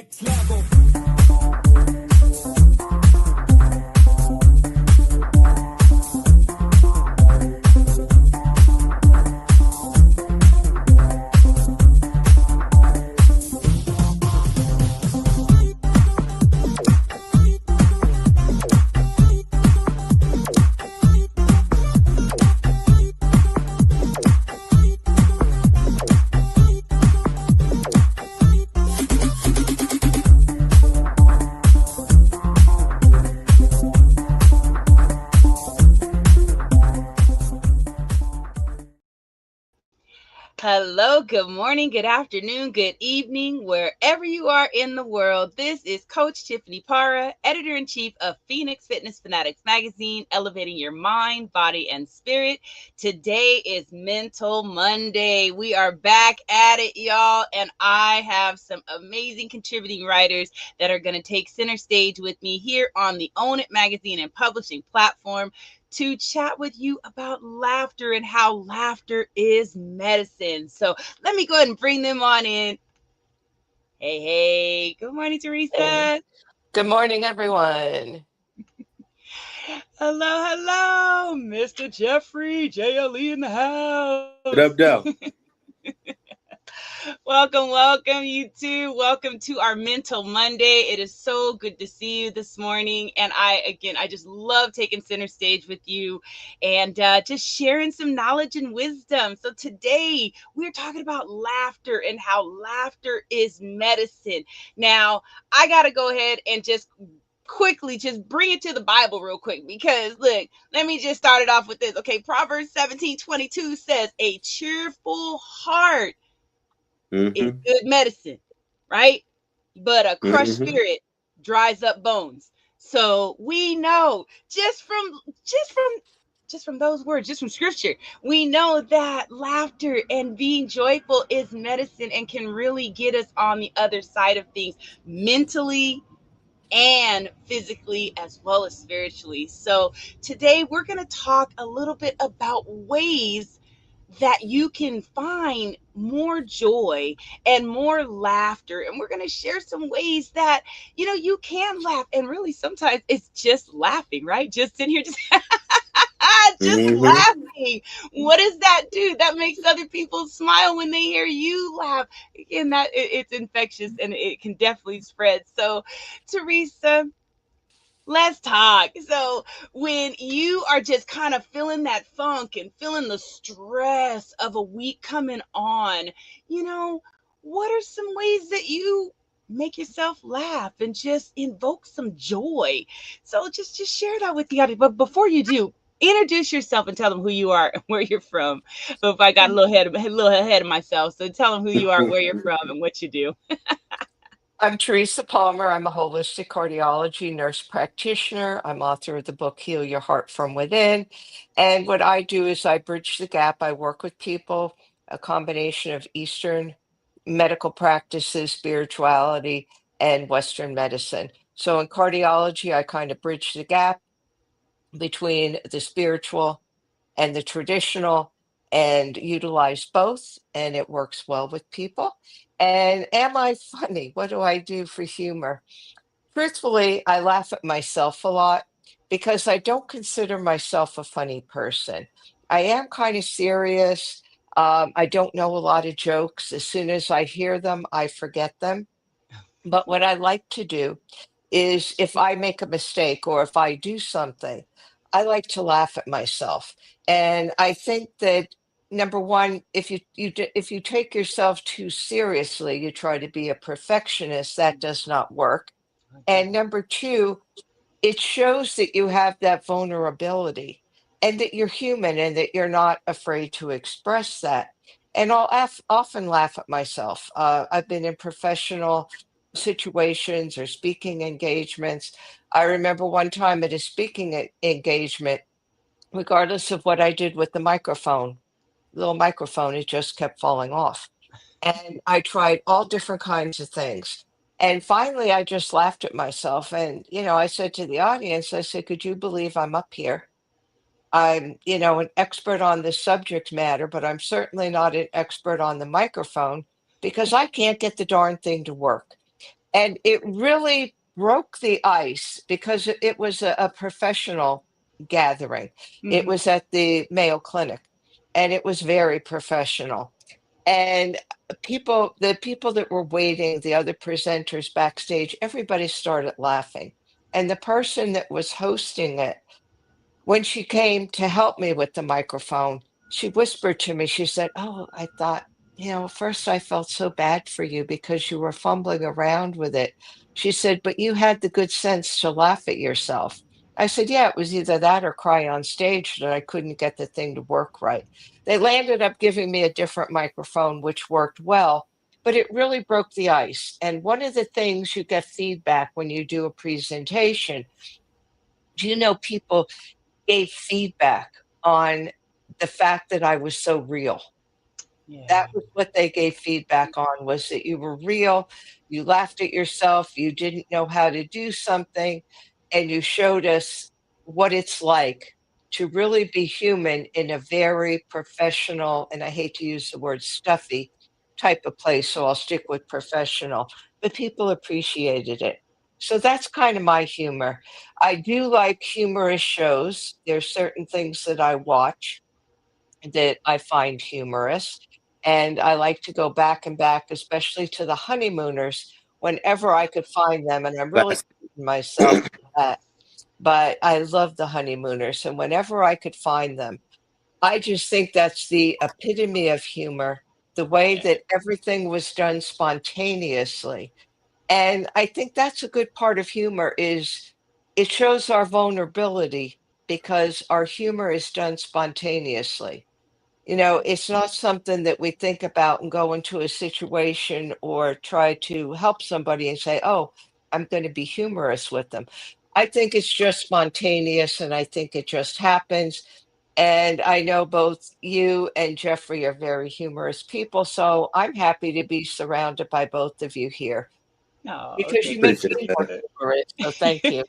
next level. Hello, good morning, good afternoon, good evening, wherever you are in the world. This is Coach Tiffany Parra, editor-in-chief of Phoenix Fitness Fanatics magazine, elevating your mind, body, and spirit. Today is Mental Monday. We are back at it, y'all, and I have some amazing contributing writers that are going to take center stage with me here on the Own It magazine and publishing platform to chat with you about laughter and how laughter is medicine. So let me go ahead and bring them on in. Hey, good morning, Hey, Teresa. good morning, everyone. Hello, Mr. Jeffrey JLE in the house. What up, though? Welcome, you two. Welcome to our Mental Monday. It is so good to see you this morning. And I just love taking center stage with you and just sharing some knowledge and wisdom. So today we're talking about laughter and how laughter is medicine. Now, I got to go ahead and just quickly just bring it to the Bible real quick because look, let me just start it off with this. Okay, Proverbs 17:22 says, a cheerful heart is good medicine, right? But a crushed Mm-hmm. spirit dries up bones. So we know just from those words, just from scripture, we know that laughter and being joyful is medicine and can really get us on the other side of things mentally and physically as well as spiritually. So today we're going to talk a little bit about ways that you can find more joy and more laughter. And we're going to share some ways that, you can laugh. And really, sometimes it's just laughing, right? Just sitting here, just Mm-hmm. laughing. What does that do? That makes other people smile when they hear you laugh. Again, it's infectious and it can definitely spread. So, Teresa, let's talk. So, when you are just kind of feeling that funk and feeling the stress of a week coming on, you know, what are some ways that you make yourself laugh and just invoke some joy? So, just share that with the audience. But before you do, introduce yourself and tell them who you are and where you're from. If I got a little ahead of myself, so tell them who you are, where you're from, and what you do. I'm Teresa Palmer. I'm a holistic cardiology nurse practitioner. I'm author of the book Heal Your Heart from Within. And what I do is I bridge the gap. I work with people, a combination of Eastern medical practices, spirituality, and Western medicine. So in cardiology, I kind of bridge the gap between the spiritual and the traditional and utilize both, and it works well with people. And am I funny? What do I do for humor? Truthfully, I laugh at myself a lot because I don't consider myself a funny person. I am kind of serious. I don't know a lot of jokes. As soon as I hear them, I forget them. But what I like to do is if I make a mistake or if I do something, I like to laugh at myself. And I think that number one, if you take yourself too seriously, you try to be a perfectionist, that does not work. And number two, it shows that you have that vulnerability and that you're human and that you're not afraid to express that. And often laugh at myself. I've been in professional situations or speaking engagements. I remember one time at a speaking engagement, regardless of what I did with the microphone, little microphone, it just kept falling off. And I tried all different kinds of things. And finally, I just laughed at myself. And, I said to the audience, I said, could you believe I'm up here? I'm, an expert on this subject matter, but I'm certainly not an expert on the microphone because I can't get the darn thing to work. And it really broke the ice because it was a professional gathering. It Hmm. was at the Mayo Clinic, and it was very professional. And the people that were waiting, the other presenters backstage, everybody started laughing. And the person that was hosting it, when she came to help me with the microphone, she whispered to me, she said, "Oh, I thought, at first I felt so bad for you because you were fumbling around with it." She said, "But you had the good sense to laugh at yourself." I said, "Yeah, it was either that or cry on stage that I couldn't get the thing to work right." They landed up giving me a different microphone, which worked well, but it really broke the ice. And one of the things you get feedback when you do a presentation, people gave feedback on the fact that I was so real. That Yeah. was what they gave feedback on, was that you were real, you laughed at yourself, you didn't know how to do something, and you showed us what it's like to really be human in a very professional, and I hate to use the word stuffy type of place, so I'll stick with professional, but people appreciated it. So that's kind of my humor. I do like humorous shows. There's certain things that I watch that I find humorous. And I like to go back and back, especially to the honeymooners, whenever I could find them. And I'm really Classic. kicking myself for that. But I love the honeymooners. And whenever I could find them, I just think that's the epitome of humor, the way Yeah. that everything was done spontaneously. And I think that's a good part of humor is it shows our vulnerability because our humor is done spontaneously. It's not something that we think about and go into a situation or try to help somebody and say, "Oh, I'm going to be humorous with them." I think it's just spontaneous and I think it just happens. And I know both you and Jeffrey are very humorous people. So I'm happy to be surrounded by both of you here Oh, because you thank you, make me Appreciate more Teresa. humorous. So thank you.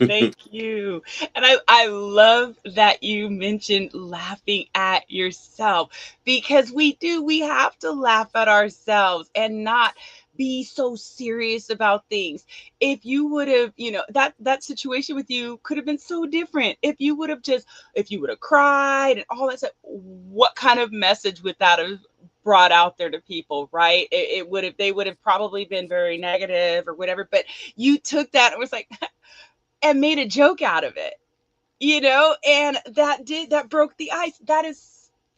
Thank you. And I love that you mentioned laughing at yourself because we have to laugh at ourselves and not be so serious about things. If you would have, that situation with you could have been so different. If you would have cried and all that stuff, what kind of message would that have brought out there to people, right? It would have, they would have probably been very negative or whatever, but you took that and was like, and made a joke out of it, and that broke the ice.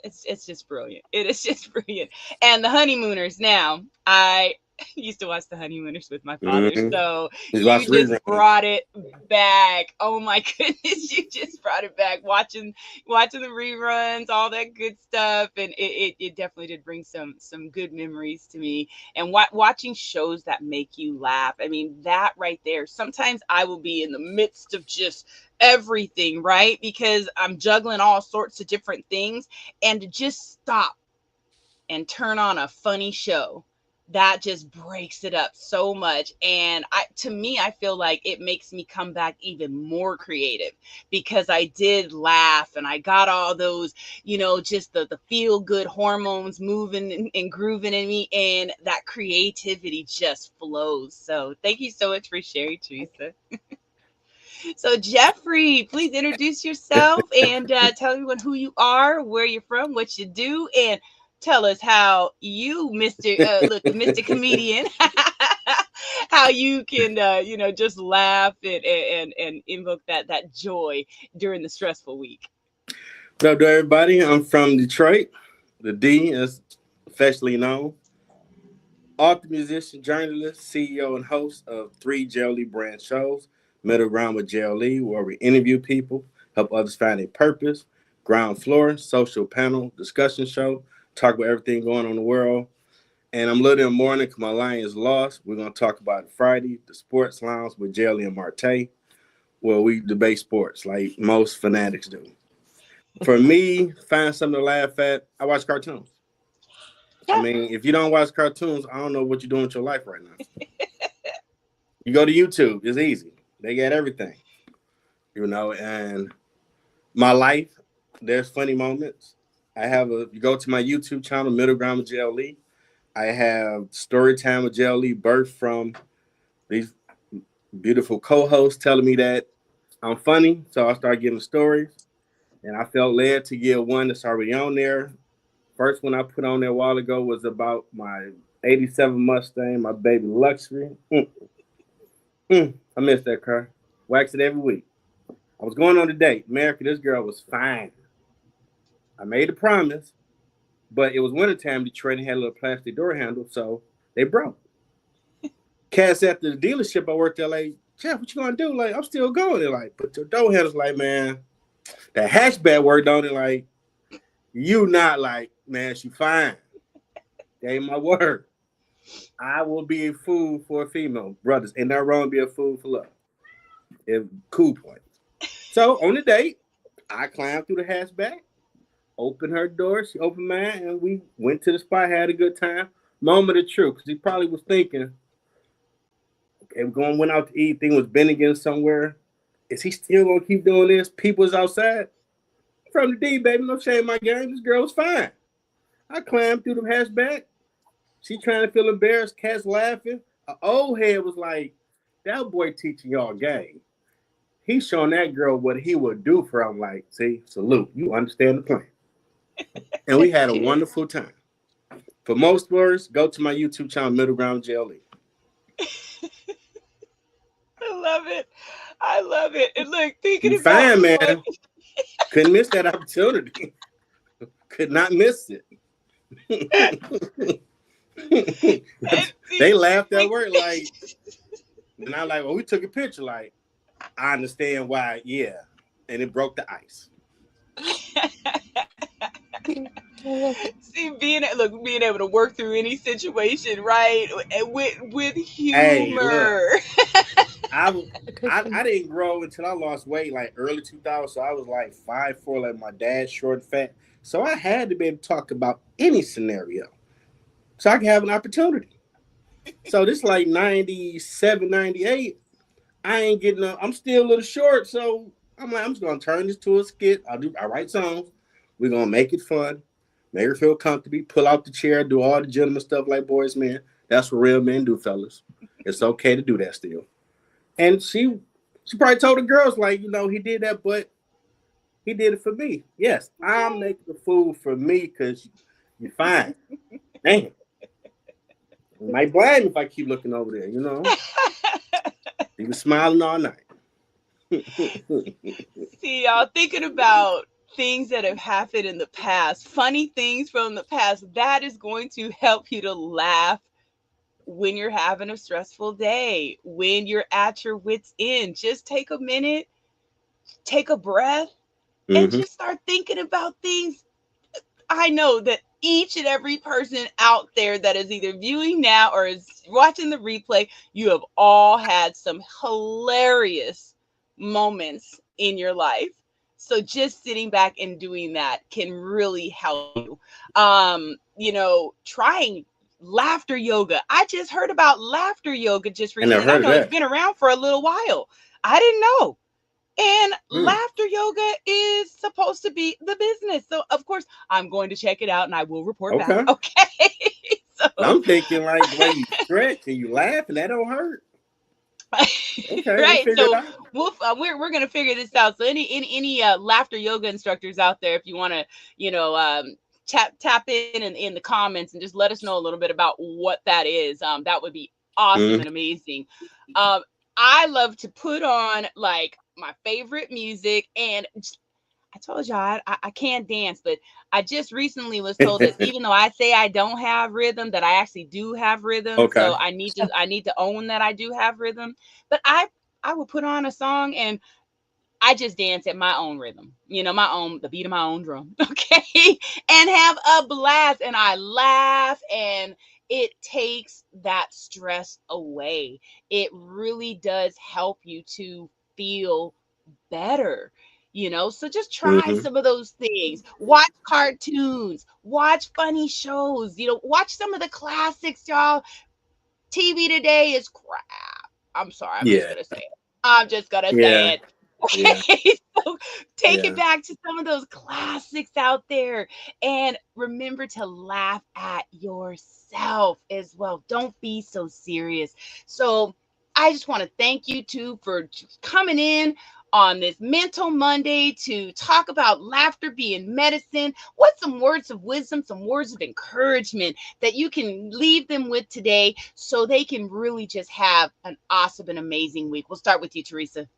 It's just brilliant. It is just brilliant. And the honeymooners now, I used to watch the honeymooners with my father, Mm-hmm. so Just you watch just reruns. brought it back. Oh my goodness, you just brought it back. Watching the reruns, all that good stuff, and it definitely did bring some good memories to me. And watching shows that make you laugh, I mean, that right there, sometimes I will be in the midst of just everything, right? Because I'm juggling all sorts of different things, and to just stop and turn on a funny show, that just breaks it up so much. And to me, I feel like it makes me come back even more creative because I did laugh and I got all those, just the feel good hormones moving and grooving in me, and that creativity just flows. So thank you so much for sharing, Teresa. So, Jeffrey, please introduce yourself and tell everyone who you are, where you're from, what you do, and tell us how you, the Mr. Comedian, how you can, just laugh and invoke that joy during the stressful week. What up, to everybody? I'm from Detroit. The D is affectionately known. Author, musician, journalist, CEO, and host of three Jelly brand shows. Middle Ground with JLE, where we interview people, help others find their purpose. Ground Floor, social panel discussion show, talk about everything going on in the world. And I'm little in the morning because my line is lost. We're going to talk about it Friday, the Sports Lounge with Jelly and Marte, where we debate sports like most fanatics do. For me, find something to laugh at. I watch cartoons. I Yeah. mean, if you don't watch cartoons, I don't know what you're doing with your life right now. You go to YouTube, it's easy. They got everything. And my life, there's funny moments. You go to my YouTube channel, Middle Ground with JLE. I have story time with JLE, birth from These beautiful co-hosts telling me that I'm funny, so I started giving stories, and I felt led to give one that's already on there. First one I put on there a while ago was about my '87 Mustang, my baby luxury. I miss that car. Wax it every week. I was going on a date. America, this girl was fine. I made a promise, but it was wintertime. Detroit and had a little plastic door handle, so they broke. Cats at the dealership I worked there, like, Jeff, what you gonna do? Like, I'm still going. They're like, but the door handles, like, man, that hatchback worked on it. Like, you not like, man, she fine. Gave my word. I will be a fool for a female. Brothers, ain't that wrong to be a fool for love. If cool point. So on the date, I climbed through the hatchback, opened her door, she opened mine, and we went to the spot, had a good time. Moment of truth, because he probably was thinking, okay, we're going went out to eat, thing was been again somewhere. Is he still gonna keep doing this? People was outside. From the D, baby, no shame in my game. This girl was fine. I climbed through the hatchback. She trying to feel embarrassed, cats laughing. An old head was like, that boy teaching y'all game. He's showing that girl what he would do for her. I'm like, see, salute. You understand the plan. And we had a wonderful time. For most words, go to my YouTube channel, Middle Ground JLE. I love it. I love it. And look, You thinking about fine, what man. Couldn't miss that opportunity. Could not miss it. and They see, laughed at we work like, and I'm like, well, we took a picture. Like, I understand why, yeah. And it broke the ice. see being able to work through any situation, right? With Hey, look, humor. I was I didn't grow until I lost weight like early 2000. So I was like 5'4", like my dad, short, fat. So I had to be able to talk about any scenario, so I could have an opportunity. So this like 97, 98. I ain't getting up. I'm still a little short, so I'm like, I'm just gonna turn this to a skit. I write songs. We're gonna make it fun, make her feel comfortable, pull out the chair, do all the gentleman stuff like boys, man. That's what real men do, fellas. It's okay to do that still. And she probably told the girls, like, he did that, but he did it for me. Yes, I'm Okay. making the fool for me because you're fine. Damn. You might blame me if I keep looking over there. He was smiling all night. See, y'all thinking about things that have happened in the past, funny things from the past, that is going to help you to laugh when you're having a stressful day, when you're at your wits' end. Just take a minute, take a breath, and Hmm. just start thinking about things. I know that each and every person out there that is either viewing now or is watching the replay, you have all had some hilarious moments in your life. So just sitting back and doing that can really help you. Trying laughter yoga. I just heard about laughter yoga just I never recently, and I heard of know it's that. been around for a little while. I didn't know. And Hmm. laughter yoga is supposed to be the business. So, of course, I'm going to check it out and I will report back. Okay. Okay. So, I'm thinking like the way you stretch and you laugh and that don't hurt. Okay, we'll right. figure it So, out. we're going to figure this out. So, any laughter yoga instructors out there, if you want to, you know, tap in the comments and just let us know a little bit about what that is. That would be awesome Mm-hmm. and amazing. Um, I love to put on like my favorite music and I told y'all I can't dance, but I just recently was told that even though I say I don't have rhythm, that I actually do have rhythm. So Okay. I need to own that I do have rhythm. But I will put on a song and I just dance at my own rhythm, the beat of my own drum, okay, and have a blast. And I laugh, and it takes that stress away. It really does help you to feel better. So just try Mm-hmm. some of those things. Watch cartoons, watch funny shows, watch some of the classics, y'all. TV today is crap. I'm sorry, I'm just Yeah. gonna say it. I'm just gonna Yeah. say it. Yeah. Okay, so take it Yeah. back to some of those classics out there and remember to laugh at yourself as well. Don't be so serious. So I just want to thank you two for coming in on this Mental Monday to talk about laughter being medicine. What's some words of wisdom, some words of encouragement that you can leave them with today so they can really just have an awesome and amazing week? We'll start with you, Teresa.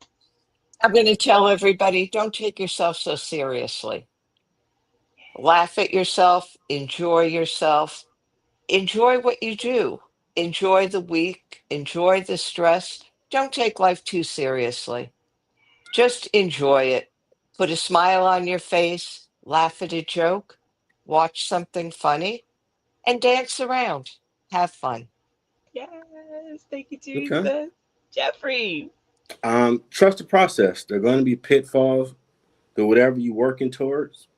I'm going to tell everybody, don't take yourself so seriously. Laugh at yourself, enjoy what you do, enjoy the week, enjoy the stress. Don't take life too seriously. Just enjoy it. Put a smile on your face, laugh at a joke, watch something funny, and dance around. Have fun. Yes, thank you, Okay. Teresa. Jeffrey. Trust the process. There are going to be pitfalls to whatever you're working towards,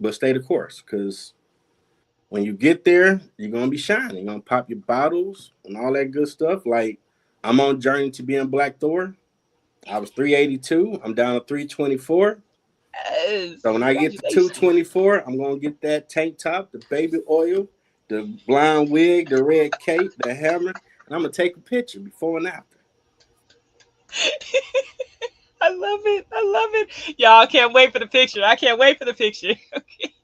but stay the course because when you get there, you're gonna be shining. You're gonna pop your bottles and all that good stuff. Like I'm on journey to being Black Thor. I was 382. I'm down to 324. Yes, So when I get to congratulations. 224, I'm gonna get that tank top, the baby oil, the blonde wig, the red cape, the hammer, and I'm gonna take a picture before and after. I love it. I love it. Y'all can't wait for the picture. I can't wait for the picture. Okay.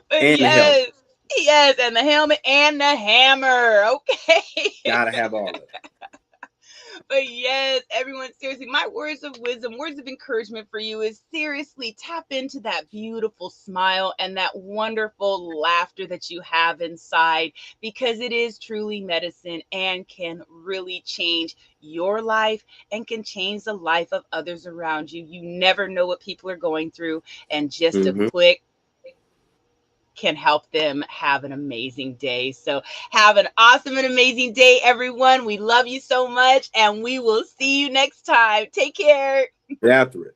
But And the helmet. yes, yes, and the helmet and the hammer. Okay. Gotta have all of it. But yes, everyone, seriously, my words of wisdom, words of encouragement for you is seriously tap into that beautiful smile and that wonderful laughter that you have inside because it is truly medicine and can really change your life and can change the life of others around you. You never know what people are going through, and just a Mm-hmm. quick can help them have an amazing day. So, have an awesome and amazing day, everyone. We love you so much, and we will see you next time. Take care. After it.